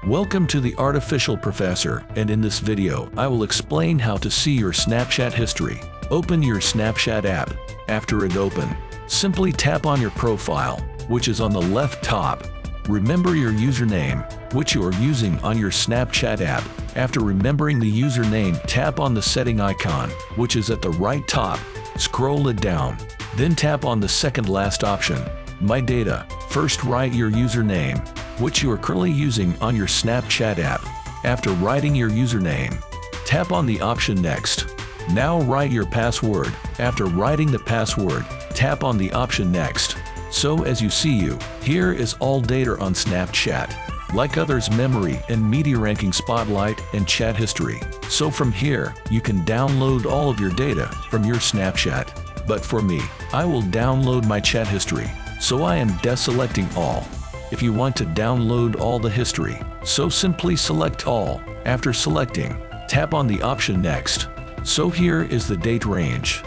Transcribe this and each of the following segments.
Welcome to the Artificial Professor, and in this video, I will explain how to see your Snapchat history. Open your Snapchat app. After it open, simply tap on your profile, which is on the left top. Remember your username, which you are using on your Snapchat app. After remembering the username, tap on the setting icon, which is at the right top. Scroll it down. Then tap on the second last option, My Data. First write your username, which you are currently using on your Snapchat app. After writing your username, tap on the option Next. Now write your password. After writing the password, tap on the option Next. So as you see here is all data on Snapchat, like others memory and media ranking spotlight and chat history. So from here, you can download all of your data from your Snapchat. But for me, I will download my chat history. So I am deselecting all. If you want to download all the history, so simply select all. After selecting, tap on the option Next. So here is the date range.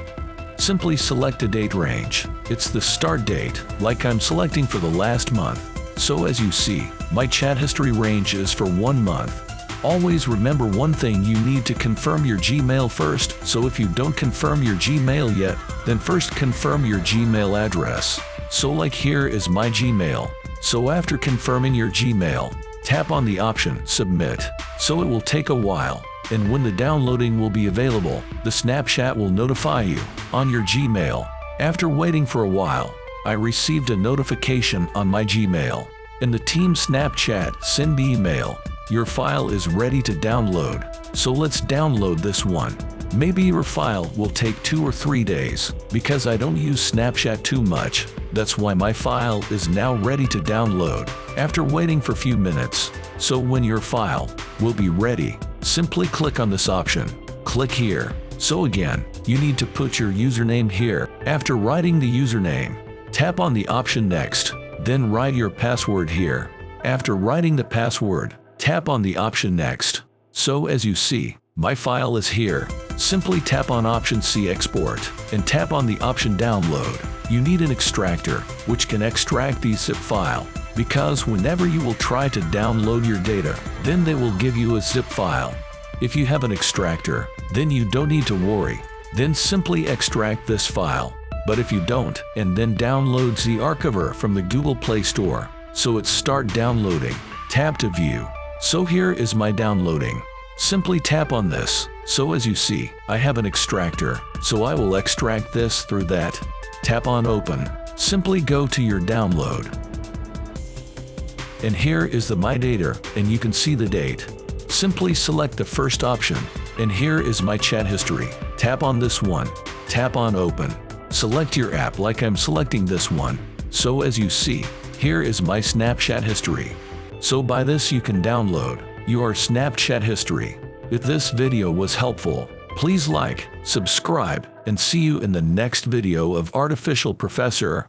Simply select a date range. It's the start date, like I'm selecting for the last month. So as you see, my chat history range is for 1 month. Always remember one thing, you need to confirm your Gmail first. So if you don't confirm your Gmail yet, then first confirm your Gmail address. So like here is my Gmail. So after confirming your Gmail, tap on the option Submit. So it will take a while, and when the downloading will be available, the Snapchat will notify you on your Gmail. After waiting for a while, I received a notification on my Gmail, and the team Snapchat send the email. Your file is ready to download. So let's download this one. Maybe your file will take 2 or 3 days, because I don't use Snapchat too much. That's why my file is now ready to download. After waiting for a few minutes, so when your file will be ready, simply click on this option. Click here. So again, you need to put your username here. After writing the username, tap on the option Next. Then write your password here. After writing the password, tap on the option Next. So as you see, my file is here. Simply tap on option C Export and tap on the option Download. You need an extractor, which can extract the zip file, because whenever you will try to download your data, then they will give you a zip file. If you have an extractor, then you don't need to worry. Then simply extract this file. But if you don't, and then download the Archiver from the Google Play Store, so it start downloading. Tap to view. So here is my downloading. Simply tap on this. So as you see, I have an extractor, so I will extract this through that. Tap on Open. Simply go to your download. And here is the My Data, and you can see the date. Simply select the first option, and here is my chat history. Tap on this one. Tap on Open. Select your app like I'm selecting this one. So as you see, here is my Snapchat history. So by this you can download your Snapchat history. If this video was helpful, please like, subscribe, and see you in the next video of Artificial Professor.